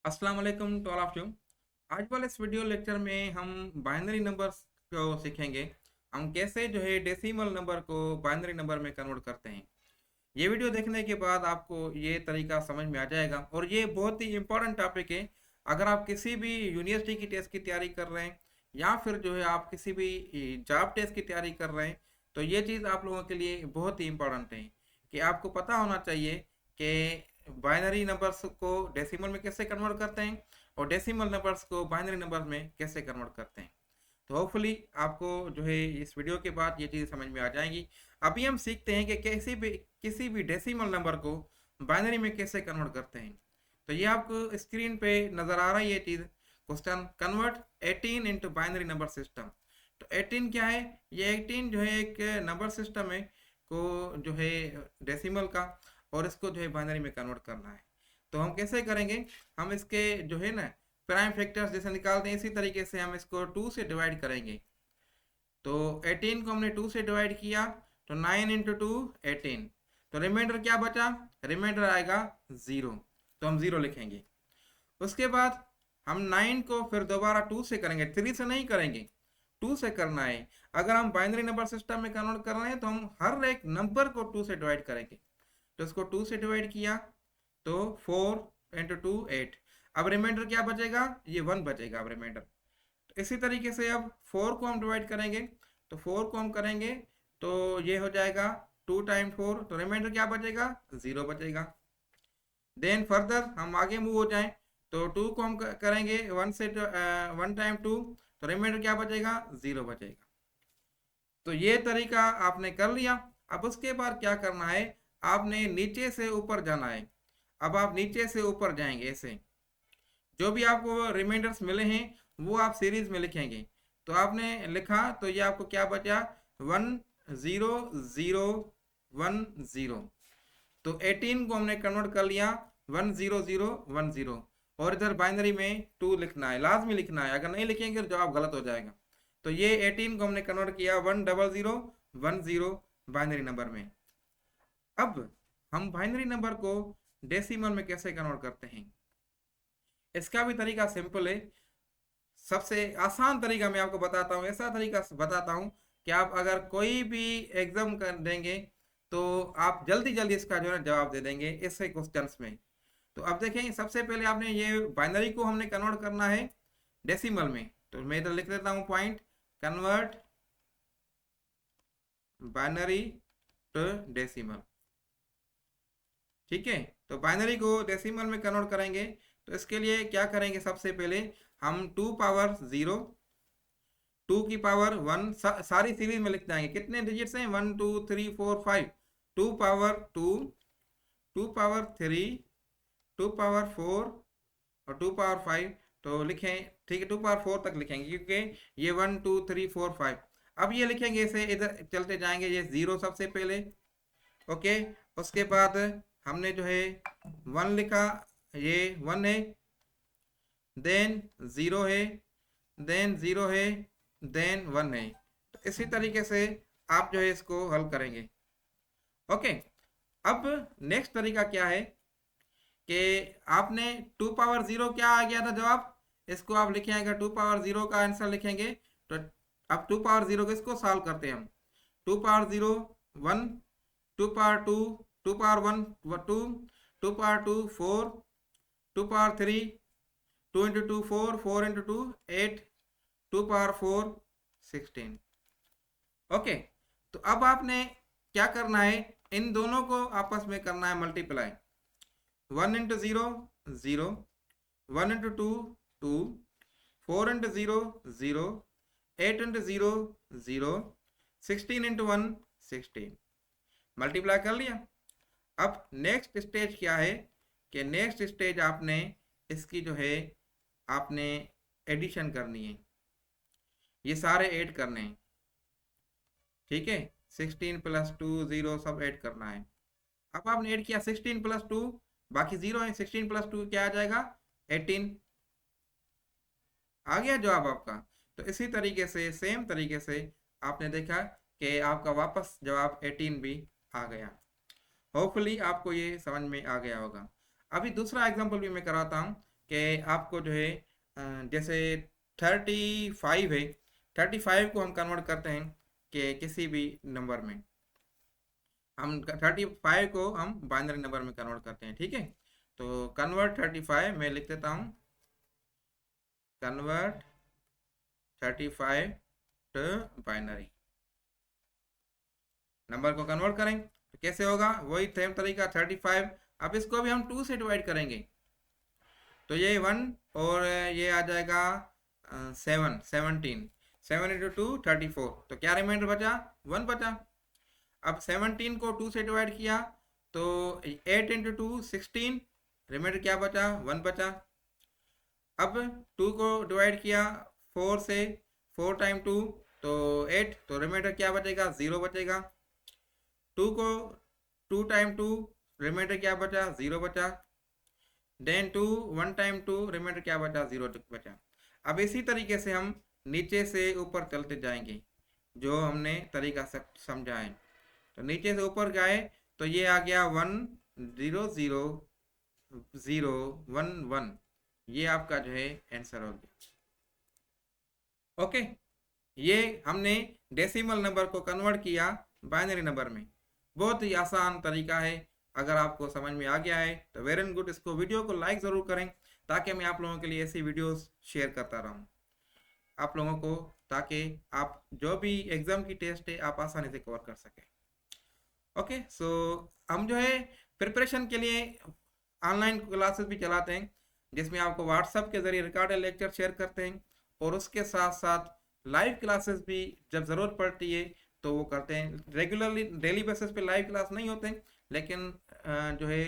अस्सलाम वालेकुम to all of you. आज वाले इस वीडियो लेक्चर में हम बाइनरी नंबर्स को सीखेंगे। हम कैसे जो है डेसिमल नंबर को बाइनरी नंबर में कन्वर्ट करते हैं। ये वीडियो देखने के बाद आपको ये तरीका समझ में आ जाएगा और ये बहुत ही इम्पोर्टेंट टॉपिक है। अगर आप किसी भी यूनिवर्सिटी की टेस्ट की तैयारी कर रहे हैं या फिर जो है आप किसी भी जॉब टेस्ट की तैयारी कर रहे हैं तो ये चीज़ आप लोगों के लिए बहुत ही इम्पोर्टेंट है कि आपको पता होना चाहिए कि बाइनरी नंबर्स को डेसिमल में कैसे कन्वर्ट करते हैं और डेसिमल नंबर्स को बाइनरी नंबर्स में कैसे कन्वर्ट करते हैं। तो होपफुली आपको जो है इस वीडियो के बाद ये चीज़ समझ में आ जाएंगी। अभी हम सीखते हैं कि किसी भी डेसिमल नंबर को बाइनरी में कैसे कन्वर्ट करते हैं। तो ये आपको स्क्रीन पे नज़र आ रहा है ये चीज़। Question, convert 18 into binary number system. तो 18 क्या है? ये 18 जो है एक नंबर सिस्टम है को जो है डेसिमल का, और इसको जो है बाइनरी में कन्वर्ट करना है। तो हम कैसे करेंगे? हम इसके जो है ना प्राइम फैक्टर्स जैसे निकालते हैं इसी तरीके से हम इसको 2 से डिवाइड करेंगे। तो 18 को हमने 2 से डिवाइड किया तो 9 इंटू 2 18। तो रिमाइंडर क्या बचा? रिमाइंडर आएगा 0। तो हम 0 लिखेंगे। उसके बाद हम 9 को फिर दोबारा 2 से करेंगे, 3 से नहीं करेंगे, 2 से करना है। अगर हम बाइनरी नंबर सिस्टम में कन्वर्ट कर रहे हैं तो हम हर एक नंबर को 2 से डिवाइड करेंगे। तो इसको 2 से डिवाइड किया तो 4 इंटू 2 8। अब रिमाइंडर क्या बचेगा? ये 1 बचेगा अब रिमाइंडर। तो इसी तरीके से अब 4 को हम डिवाइड करेंगे। तो 4 को हम करेंगे तो ये हो जाएगा 2 टाइम 4। तो रिमाइंडर क्या बचेगा? 0 बचेगा। देन फर्दर हम आगे मूव हो जाएं तो 2 को हम करेंगे 1 से 1 टाइम 2। तो रिमाइंडर क्या बचेगा? 0 बचेगा। तो ये तरीका आपने कर लिया। अब उसके बाद क्या करना है? आपने नीचे से ऊपर जाना है। अब आप नीचे से ऊपर जाएंगे ऐसे, जो भी आपको रिमाइंडर्स मिले हैं वो आप सीरीज में लिखेंगे। तो आपने लिखा तो ये आपको क्या बचा? 1 0 0 1 0। तो 18 को हमने कन्वर्ट कर लिया 1 0 0 1 0। और इधर बाइनरी में 2 लिखना है, लाजमी लिखना है, अगर नहीं लिखेंगे तो जवाब गलत हो जाएगा। तो ये 18 को हमने कन्वर्ट किया 1 0 0 1 0 बाइनरी नंबर में। अब हम बाइनरी नंबर को डेसिमल में कैसे कन्वर्ट करते हैं, इसका भी तरीका सिंपल है। सबसे आसान तरीका मैं आपको बताता हूँ, ऐसा तरीका बताता हूँ कि आप अगर कोई भी एग्जाम कर देंगे तो आप जल्दी जल्दी इसका जो है जवाब दे देंगे ऐसे क्वेश्चंस में। तो अब देखें, सबसे पहले आपने ये बाइनरी को हमने कन्वर्ट करना है डेसिमल में। तो मैं इधर लिख देता हूँ point, convert binary to decimal. ठीक है, तो बाइनरी को डेसिमल में कन्वर्ट करेंगे तो इसके लिए क्या करेंगे? सबसे पहले हम 2 पावर 0, 2 की पावर 1 सारी सीरीज में लिख जाएंगे। कितने डिजिट्स हैं? 1 2 3 4 5। 2 पावर 2, 2 पावर 3, 2 पावर 4 और 2 पावर 5। तो लिखें, ठीक है, 2 पावर 4 तक लिखेंगे क्योंकि ये 1 2 3 4 5। अब ये लिखेंगे ऐसे, इधर चलते जाएंगे। ये 0 सबसे पहले, ओके। उसके बाद हमने जो है 1 लिखा, ये 1 है, देन 0 है, देन 0 है, देन 1 है। तो इसी तरीके से आप जो है इसको हल करेंगे। ओके। अब नेक्स्ट तरीका क्या है कि आपने 2 पावर 0 क्या आ गया था जवाब, इसको आप लिखेंगे 2 पावर 0 का आंसर लिखेंगे। तो अब 2 पावर 0 को इसको सॉल्व करते हैं हम। 2 power 0 1, 2 power 2, 2 power 1 2, 2 power 2 4, 2 power 3, 2 into 2 4, 4 into 2 8, 2 power 4 16। Okay. तो अब आपने क्या करना है? इन दोनों को आपस में करना है multiply. 1 into 0 0, 1 into 2 2, 4 into 0 0, 8 into 0 0, 16 into 1 16। Multiply कर लिया। अब नेक्स्ट स्टेज क्या है कि नेक्स्ट स्टेज आपने इसकी जो है आपने एडिशन करनी है, ये सारे ऐड करने हैं। ठीक है, 16 प्लस 2 0 सब ऐड करना है। अब आपने ऐड किया 16 प्लस 2, बाकी 0 है, 16 प्लस 2 क्या आ जाएगा? 18। आ गया जवाब आपका। तो इसी तरीके से सेम तरीके से आपने देखा कि आपका वापस जवाब 18 भी आ गया। होपफुली आपको ये समझ में आ गया होगा। अभी दूसरा एग्जांपल भी मैं कराता हूँ कि आपको जो है जैसे 35 है, 35 को हम कन्वर्ट करते हैं कि किसी भी नंबर में, हम 35 को हम बाइनरी नंबर में कन्वर्ट करते हैं। ठीक है, तो कन्वर्ट 35 मैं लिख देता हूँ, कन्वर्ट 35 टू बाइनरी। नंबर को कन्वर्ट करें तो कैसे होगा, वही सेम तरीका 35। अब इसको भी हम 2 से डिवाइड करेंगे तो ये 1 और ये आ जाएगा 17 7 इंटू 2 34, तो क्या रिमाइंडर बचा, 1 बचा। अब 17 को 2 से डिवाइड किया तो 8 इंटू 2 16, रिमाइंडर क्या बचा, 1 बचा। अब 2 को डिवाइड किया 4 से, 4 टाइम 2 तो 8, तो रिमाइंडर क्या बचेगा, 0 बचेगा। 2 को 2 टाइम 2, रिमाइंडर क्या बचा, 0 बचा। देन 2 1 टाइम 2, रिमाइंडर क्या बचा, 0 बचा। अब इसी तरीके से हम नीचे से ऊपर चलते जाएंगे, जो हमने तरीका समझा है। तो नीचे से ऊपर गए तो ये आ गया 1 0 0 0 1 1, ये आपका जो है आंसर हो गया। ओके, ये हमने डेसिमल नंबर को कन्वर्ट किया बाइनरी नंबर में। बहुत ही आसान तरीका है, अगर आपको समझ में आ गया है तो वेरी गुड। इसको वीडियो को लाइक ज़रूर करें ताकि मैं आप लोगों के लिए ऐसी वीडियोस शेयर करता रहूं आप लोगों को, ताकि आप जो भी एग्ज़ाम की टेस्ट है आप आसानी से कवर कर सकें। ओके, सो हम जो है प्रिपरेशन के लिए ऑनलाइन क्लासेस भी चलाते हैं, जिसमें आपको व्हाट्सएप के ज़रिए रिकॉर्डेड लेक्चर शेयर करते हैं, और उसके साथ साथ लाइव क्लासेस भी जब ज़रूरत पड़ती है तो वो करते हैं। रेगुलरली डेली बेसिस पे लाइव क्लास नहीं होते हैं, लेकिन जो है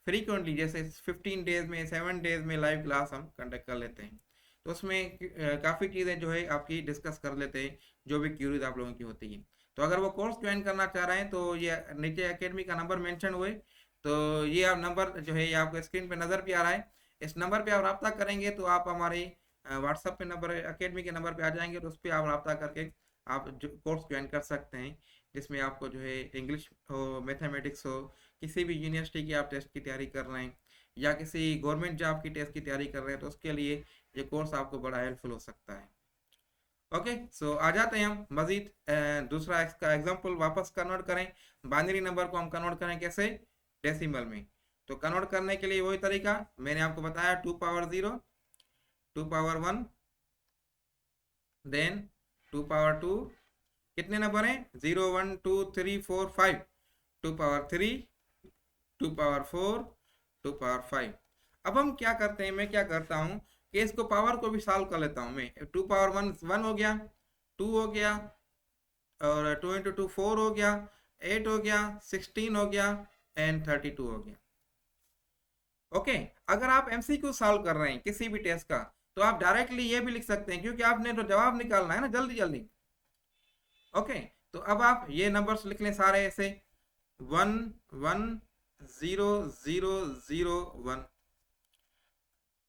फ्रीक्वेंटली, जैसे 15 डेज में 7 डेज में लाइव क्लास हम कंडक्ट कर लेते हैं। तो उसमें काफ़ी चीज़ें जो है आपकी डिस्कस कर लेते हैं, जो भी क्यूरीज आप लोगों की होती है। तो अगर वो कोर्स ज्वाइन करना चाह रहे हैं तो ये नीचे एकेडमी का नंबर मेंशन हुए, तो ये आप नंबर जो है ये आपको स्क्रीन पे नज़र भी आ रहा है। इस नंबर पे आप रब्ता करेंगे तो आप हमारे व्हाट्सएप पे नंबर, एकेडमी के नंबर पे आ जाएंगे, तो उस पर आप रब्ता करके आप जो कोर्स ज्वाइन कर सकते हैं, जिसमें आपको जो है इंग्लिश हो, मैथमेटिक्स हो, किसी भी यूनिवर्सिटी की आप टेस्ट की तैयारी कर रहे हैं या किसी गवर्नमेंट जॉब की टेस्ट की तैयारी कर रहे हैं, तो उसके लिए ये कोर्स आपको बड़ा हेल्पफुल हो सकता है। ओके, सो आ जाते हैं हम मजीद दूसरा इसका एग्जांपल वापस कन्वर्ट करें। बाइनरी नंबर को हम कन्वर्ट करें कैसे, डेसिमल में। तो कन्वर्ट करने के लिए वही तरीका मैंने आपको बताया, 2 पावर 0, 2 पावर 1, देन 2 पावर 2, कितने नंबर हैं, 0 1 2 3 4 5, 2 पावर 3, 2 पावर 4, 2 पावर 5। अब हम क्या करते हैं, मैं क्या करता हूँ कि इसको पावर को भी सॉल्व कर लेता हूँ मैं। 2 पावर 1 हो गया, 2 हो गया, और 2 इंटू 2 4 हो गया, 8 हो गया, 16 हो गया, एंड 32 हो गया। ओके, अगर आप एमसीक्यू सॉल्व कर रहे हैं किसी भी टेस्ट का तो आप डायरेक्टली ये भी लिख सकते हैं, क्योंकि आपने तो जवाब निकालना है ना जल्दी जल्दी। ओके, तो अब आप ये नंबर्स लिख लें सारे ऐसे, 1 1 0 0 0 1।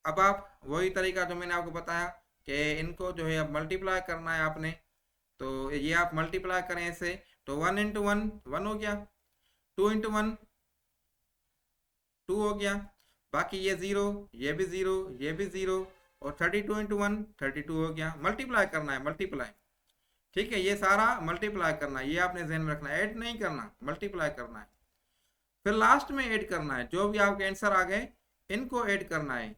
अब आप वही तरीका जो मैंने आपको बताया कि इनको जो है अब मल्टीप्लाई करना है आपने, तो ये आप मल्टीप्लाई करें ऐसे, तो 1 इंटू 1 1 हो गया, 2 इंटू 1 2 हो गया, बाकी ये 0, ये भी 0, ये भी 0, और 32 इंटू 1 32 हो गया। मल्टीप्लाई करना है, मल्टीप्लाई, ठीक है, ये सारा मल्टीप्लाई करना है, ये आपने ध्यान में रखना है, ऐड नहीं करना, मल्टीप्लाई करना है। फिर लास्ट में ऐड करना है, जो भी आपके आंसर आ गए इनको ऐड करना है,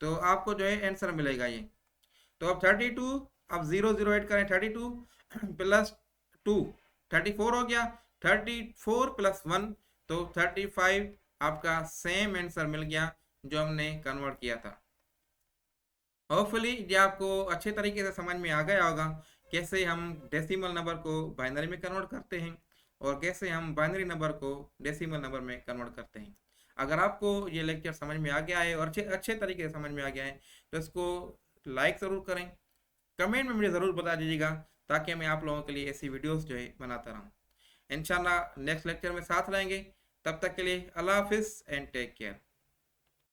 तो आपको जो है आंसर मिलेगा ये। तो अब 32, अब 0 0 ऐड करें, 32 प्लस 2 34 हो गया, 34 प्लस 1 तो 35, आपका सेम आंसर मिल गया जो हमने कन्वर्ट किया था। होपफुली ये आपको अच्छे तरीके से समझ में आ गया होगा कैसे हम डेसिमल नंबर को बाइनरी में कन्वर्ट करते हैं और कैसे हम बाइनरी नंबर को डेसिमल नंबर में कन्वर्ट करते हैं। अगर आपको ये लेक्चर समझ में आ गया है और अच्छे तरीके से समझ में आ गया है तो इसको लाइक ज़रूर करें, कमेंट में मुझे ज़रूर बता दीजिएगा, ताकि मैं आप लोगों के लिए ऐसी वीडियोस जो है बनाता रहूँ। इंशाल्लाह नेक्स्ट लेक्चर में साथ रहेंगे, तब तक के लिए अल्लाह हाफिज़ एंड टेक केयर।